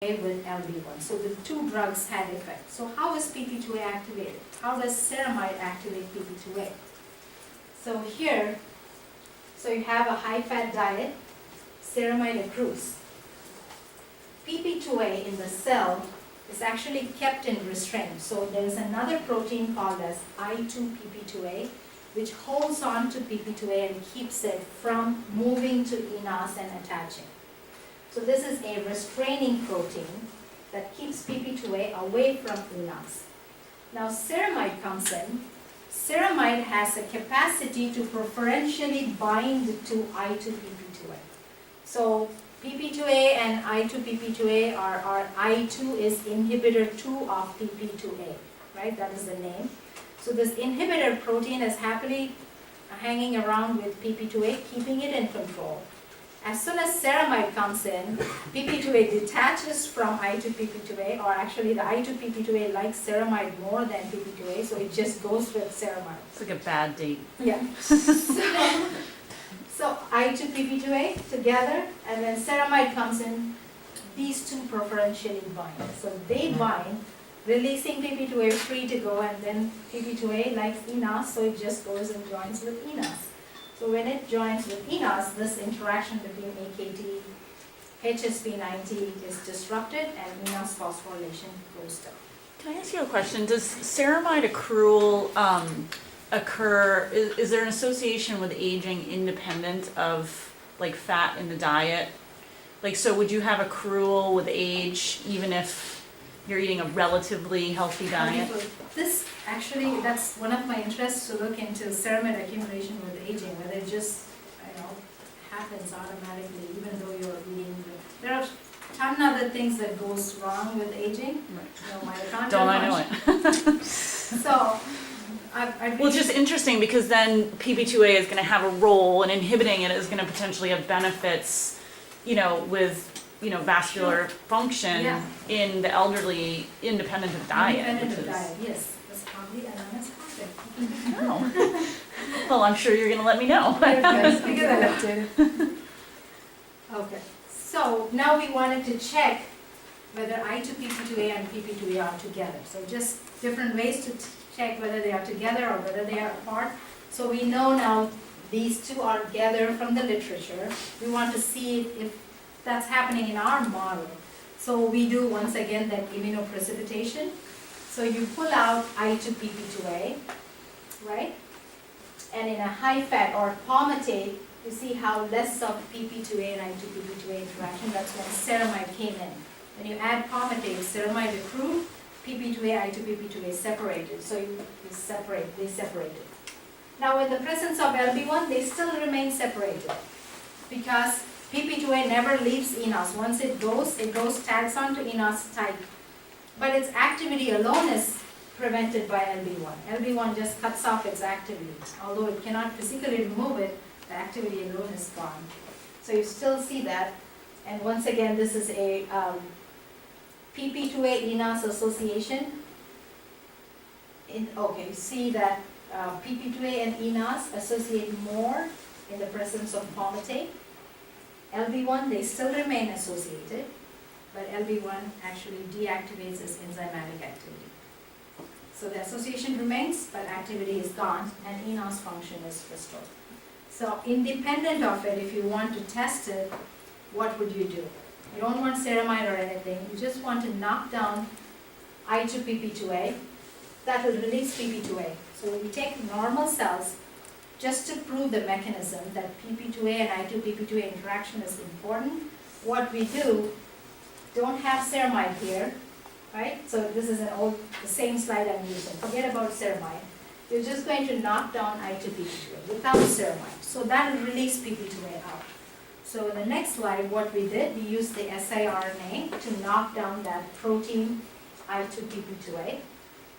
with LB1. So the two drugs had effect. So how is PP2A activated? How does ceramide activate PP2A? So here, so you have a high-fat diet, ceramide accrues. PP2A in the cell is actually kept in restraint. So there is another protein called as I2PP2A, which holds on to PP2A and keeps it from moving to enos and attaching. So this is a restraining protein that keeps PP2A away from enos. Now ceramide comes in. Ceramide has a capacity to preferentially bind to I2PP2A. So PP2A and I2PP2A are I2 is inhibitor 2 of PP2A, right? That is the name. So this inhibitor protein is happily hanging around with PP2A, keeping it in control. As soon as ceramide comes in, PP2A detaches from I2PP2A, or actually the I2PP2A likes ceramide more than PP2A, so it just goes with ceramide. It's like a bad date. Yeah. So I2PP2A together, and then ceramide comes in, these two preferentially bind. So they bind, releasing PP2A free to go, and then PP2A likes enos, so it just goes and joins with enos. So when it joins with enos, this interaction between AKT, HSP90 is disrupted and enos phosphorylation goes down. Can I ask you a question? Does ceramide accrual occur, is there an association with aging independent of like fat in the diet? Like, so would you have accrual with age even if you're eating a relatively healthy diet? This actually, that's one of my interests, to look into ceramide accumulation with aging, whether it just, happens automatically even though you're eating. There are a ton of other things that goes wrong with aging. Right. Mitochondrial Don't I know it? So, Well, it's just interesting because then PP2A is going to have a role, and inhibiting it is going to potentially have benefits, with vascular function Yeah. in the elderly, independent of diet. Independent of diet, yes. That's probably an honest topic. Oh. Well, I'm sure you're going to let me know. Let's figure that out. Okay, so now we wanted to check whether I2PP2A and PP2A are together. So just different ways to check whether they are together or whether they are apart. So we know now these two are together from the literature. We want to see if that's happening in our model. So we do once again that immunoprecipitation. So you pull out I2PP2A, right? And in a high fat or palmitate, you see how less of PP2A and I2PP2A interaction. That's when ceramide came in. When you add palmitate, ceramide accrued, PP2A, I2PP2A separated. So they separated. Now in the presence of LB1, they still remain separated because PP2A never leaves enos. Once it goes tags onto enos tight. But its activity alone is prevented by LB1. LB1 just cuts off its activity. Although it cannot physically remove it, the activity alone is gone. So you still see that. And once again, this is a PP2A enos association. See that PP2A and enos associate more in the presence of palmitate. LB1, they still remain associated, but LB1 actually deactivates its enzymatic activity. So the association remains, but activity is gone, and enos function is restored. So independent of it, if you want to test it, what would you do? You don't want ceramide or anything. You just want to knock down I2PP2A. That will release PP2A. So when you take normal cells, just to prove the mechanism that PP2A and I2PP2A interaction is important, what we do, don't have ceramide here, right? So this is the same slide I'm using. Forget about ceramide. You're just going to knock down I2PP2A without ceramide. So that will release PP2A out. So in the next slide, what we did, we used the siRNA to knock down that protein I2PP2A.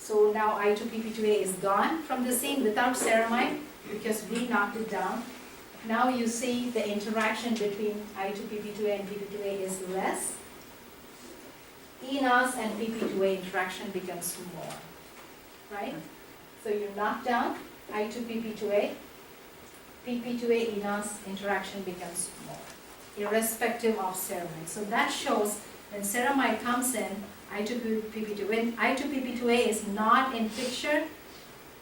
So now I2PP2A is gone from the scene without ceramide because we knocked it down. Now you see the interaction between I2PP2A and PP2A is less. enos and PP2A interaction becomes more, right? So you knock down I2PP2A, PP2A enos interaction becomes more, irrespective of ceramide. So that shows When ceramide comes in, I2PP2, when I2PP2A is not in picture,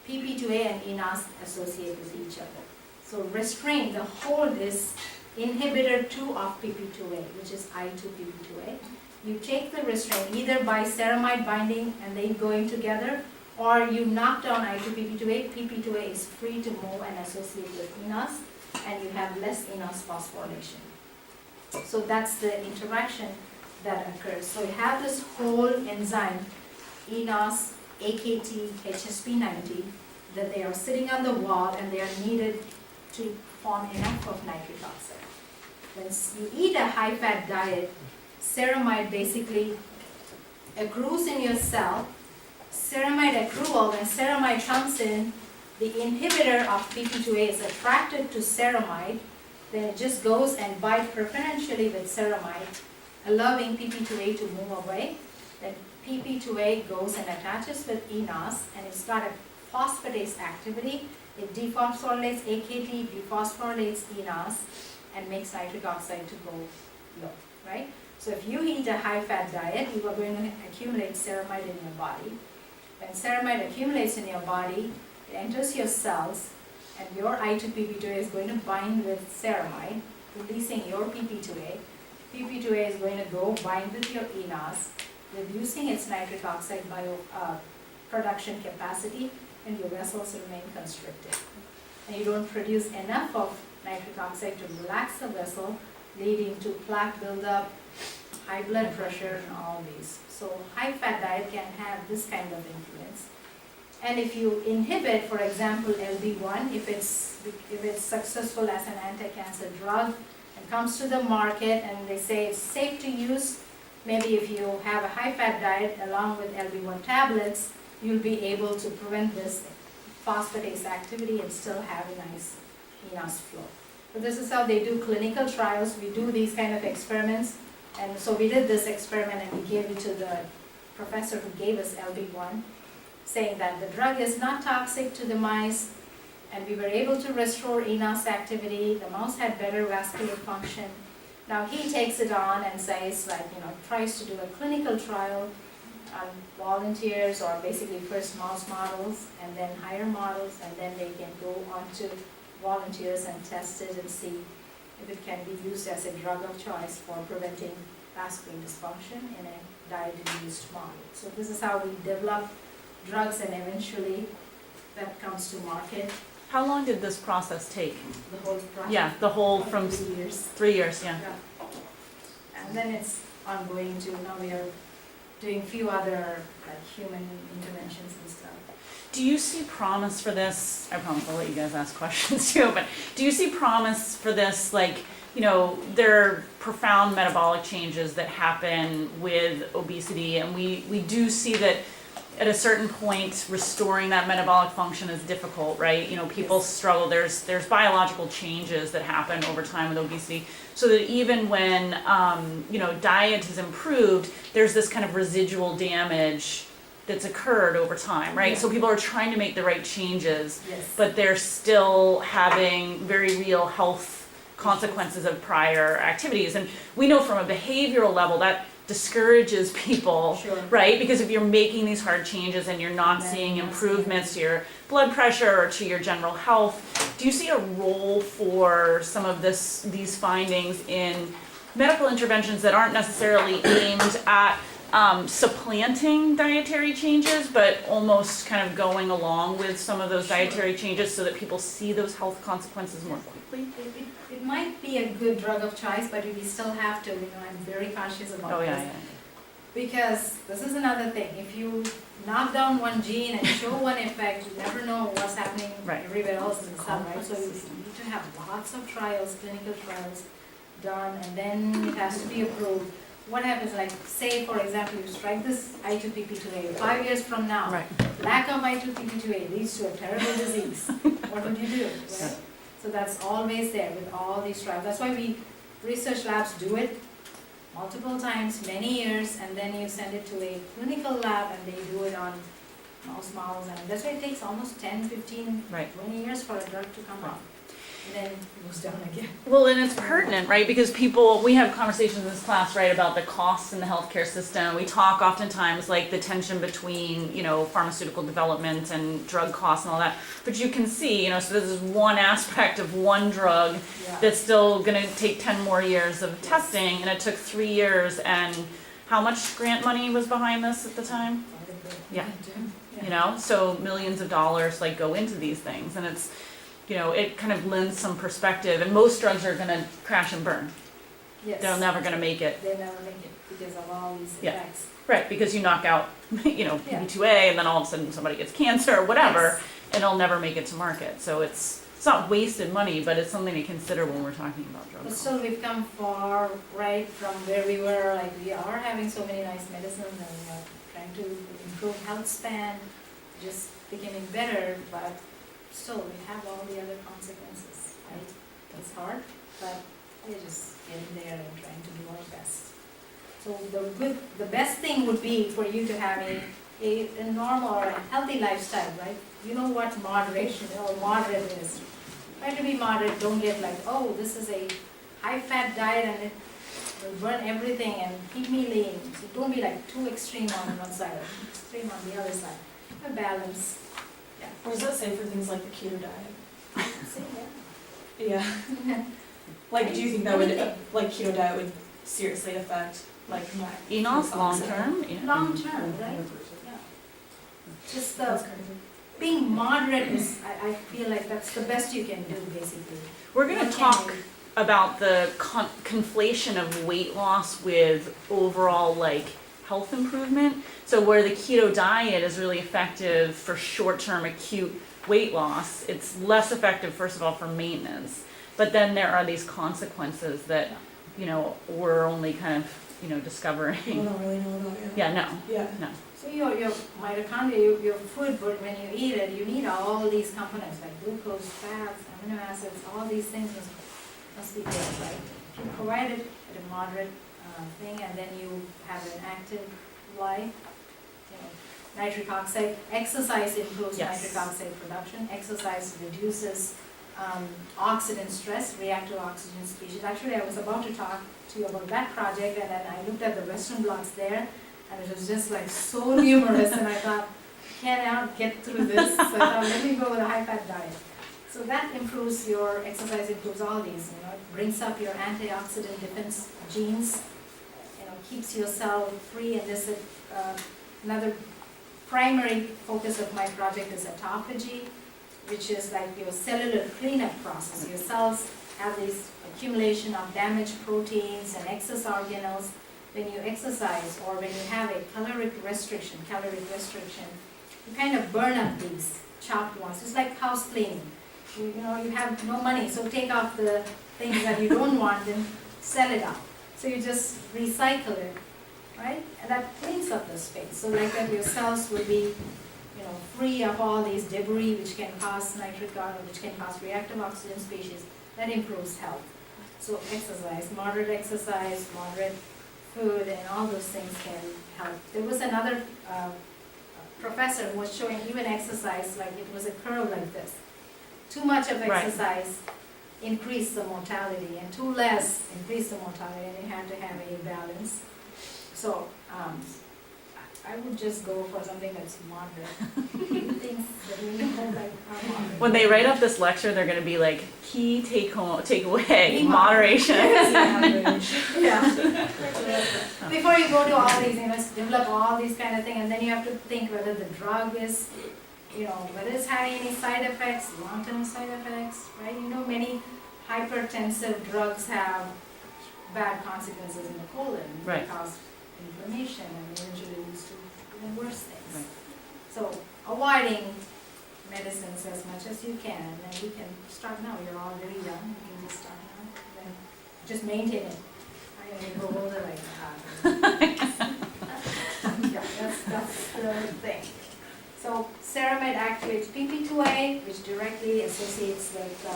PP2A and enos associate with each other. So restraint, the hold is inhibitor 2 of PP2A, which is I2PP2A. You take the restraint either by ceramide binding and they going together, or you knock down I2PP2A, PP2A is free to move and associate with enos, and you have less enos phosphorylation. So that's the interaction that occurs. So you have this whole enzyme, enos, AKT, HSP90, that they are sitting on the wall and they are needed to form enough of nitric oxide. When you eat a high-fat diet, ceramide basically accrues in your cell. Ceramide accrual, when ceramide comes in, the inhibitor of PP2A is attracted to ceramide, then it just goes and binds preferentially with ceramide, allowing PP2A to move away. Then PP2A goes and attaches with enos, and it's got a phosphatase activity. It dephosphorylates AKT, dephosphorylates enos, and makes nitric oxide to go low, right? So if you eat a high-fat diet, you are going to accumulate ceramide in your body. When ceramide accumulates in your body, it enters your cells, and your I2PP2A is going to bind with ceramide, releasing your PP2A. PP2A is going to go bind with your enos, reducing its nitric oxide production capacity, and your vessels remain constricted. And you don't produce enough of nitric oxide to relax the vessel, leading to plaque buildup, high blood pressure, and all these. So high-fat diet can have this kind of influence. And if you inhibit, for example, LB1, if it's successful as an anti-cancer drug and comes to the market and they say it's safe to use, maybe if you have a high-fat diet along with LB1 tablets, you'll be able to prevent this phosphatase activity and still have a nice enos flow. So this is how they do clinical trials. We do these kind of experiments. And so we did this experiment and we gave it to the professor who gave us LB1, saying that the drug is not toxic to the mice, and we were able to restore enos activity. The mouse had better vascular function. Now he takes it on and says, like, tries to do a clinical trial on volunteers, or basically first mouse models and then higher models, and then they can go on to volunteers and test it and see if it can be used as a drug of choice for preventing vascular dysfunction in a diet-induced model. So this is how we develop drugs, and eventually that comes to market. How long did this process take? The whole process. Yeah, the whole from 3 years. 3 years, yeah. And then it's ongoing to, now we are doing few other human interventions and stuff. Do you see promise for this? I promise I'll let you guys ask questions too, but do you see promise for this, there are profound metabolic changes that happen with obesity, and we do see that at a certain point restoring that metabolic function is difficult, right? People struggle. There's biological changes that happen over time with obesity, so that even when diet has improved, there's this kind of residual damage that's occurred over time, right? Yeah. So people are trying to make the right changes, Yes. but they're still having very real health consequences of prior activities. And we know from a behavioral level that discourages people, Sure. right? Because if you're making these hard changes and you're not Then seeing you're not improvements to your blood pressure or to your general health, do you see a role for some of these findings in medical interventions that aren't necessarily aimed at supplanting dietary changes, but almost kind of going along with some of those dietary changes so that people see those health consequences more quickly? It might be a good drug of choice, but we still have to, I'm very conscious about this. Yeah. Because this is another thing, if you knock down one gene and show one effect, you never know what's happening Right. everywhere else in the cell, right? So you need to have lots of trials, clinical trials done, and then it has to be approved. What happens, say for example, you strike this I2PP2A, 5 years from now, Right. lack of I2PP2A leads to a terrible disease. What would you do, right? So that's always there with all these trials. That's why research labs do it multiple times, many years, and then you send it to a clinical lab and they do it on mouse models. And that's why it takes almost 10, 15, Right. 20 years for a drug to come Right. out. and then it goes down again. Well, and it's pertinent, right? Because we have conversations in this class, right, about the costs in the healthcare system. We talk oftentimes like the tension between, pharmaceutical development and drug costs and all that. But you can see, so this is one aspect of one drug Yeah. that's still gonna take 10 more years of testing, and it took 3 years, and how much grant money was behind this at the time? Yeah. So millions of dollars like go into these things, and it's, it kind of lends some perspective, and most drugs are gonna crash and burn. Yes. They're never gonna make it. They never make it because of all these Yeah. effects. Right, because you knock out, PB2A, and then all of a sudden somebody gets cancer or whatever, Yes. and it'll never make it to market. So it's not wasted money, but it's something to consider when we're talking about drug But costs. still, we've come far, right, from where we were, like, we are having so many nice medicines, and we are trying to improve health span, just becoming better, but still, we have all the other consequences, right? It's hard, but we're just getting there and trying to do our best. So the best thing would be for you to have a normal or a healthy lifestyle, right? You know what moderation or moderate is. Try to be moderate, don't get like, oh, this is a high-fat diet and it will burn everything and keep me lean. So don't be like too extreme on one side or extreme on the other side. A balance. Yeah. What does that say for things like the keto diet? See, Yeah. yeah. Like, do you think that would, Anything. like, keto diet would seriously affect, like, my... ENOS food long-term? Yeah. Long term, right? Yeah. Just That's the, crazy. being moderate is, I feel like that's the best you can do, basically. We're gonna What can talk you- about the conflation of weight loss with overall health improvement. So where the keto diet is really effective for short-term acute weight loss, it's less effective, first of all, for maintenance. But then there are these consequences that, we're only kind of, People discovering. don't really know about it. Yeah, no, Yeah. no. So your mitochondria, your food, but when you eat it, you need all these components like glucose, fats, amino acids, all these things must be there, right? If you provide it at a moderate thing, and then you have an active life, nitric oxide, exercise improves Yes. nitric oxide production, exercise reduces oxidant stress, reactive oxygen species. Actually, I was about to talk to you about that project, and then I looked at the Western blots there, and it was just like so numerous, and I thought, cannot get through this, so I thought, let me go with a high-fat diet. So that improves your exercise, improves all these, it brings up your antioxidant defense genes, keeps your cell free, and this is another primary focus of my project is autophagy, which is like your cellular cleanup process. Your cells have this accumulation of damaged proteins and excess organelles. When you exercise or when you have a caloric restriction, you kind of burn up these chopped ones. It's like house cleaning. You have no money, so take off the things that you don't want and sell it off. So you just recycle it, right? And that cleans up the space. So like that your cells will be free of all these debris which can cause nitric oxide, which can cause reactive oxygen species. That improves health. So exercise, moderate food, and all those things can help. There was another professor who was showing even exercise, like it was a curve like this. Too much of Right. exercise increased the mortality, and too less increased the mortality, and you had to have a balance. So I would just go for something that's moderate. Things that we know like are moderate. When they write up this lecture, they're gonna be like, key takeaway, Be moderation. Yeah. Before you go to all these, develop all these kind of things, and then you have to think whether the drug is, whether it's having any side effects, long-term side effects, right? Many hypertensive drugs have bad consequences in the colon. Right. They cause inflammation and eventually leads to even worse things. Right. So avoiding medicines as much as you can, and then you can start now. You're already young, you can just start now. Then just maintain it. I mean, go older like that. Yeah, that's the thing. So Ceramide activates PP2A, which directly associates with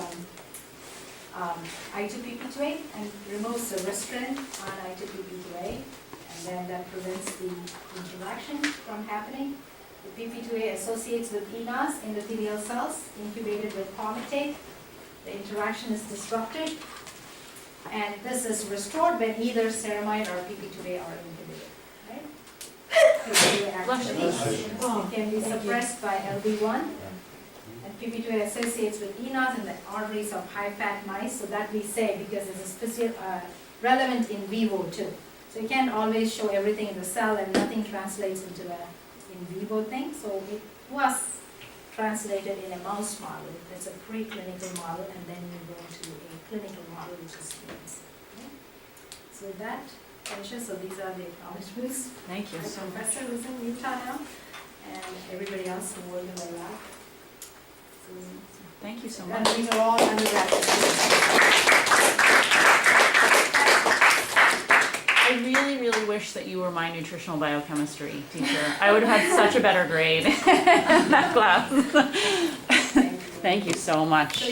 I2PP2A and removes the restraint on I2PP2A, and then that prevents the interaction from happening. The PP2A associates with eNOS, endothelial cells, incubated with palmitate, the interaction is disrupted, and this is restored when either ceramide or PP2A are inhibited, right? PP2A actually, it can be suppressed by LB1, and PP2A associates with ENOS in the arteries of high-fat mice, so that we say because this is relevant in vivo too. So you can't always show everything in the cell and nothing translates into a in vivo thing, so it was translated in a mouse model. It's a preclinical model, and then you go to a clinical model, which is humans. Okay? So with that, Alicia, so these are the acknowledgements. Thank you The so much. professor is in Utah now, and everybody else who worked in the lab. So, Thank you so and much. these are all undergraduate. I really, really wish that you were my nutritional biochemistry teacher. I would have had such a better grade in that class. Thank you. Thank you so much.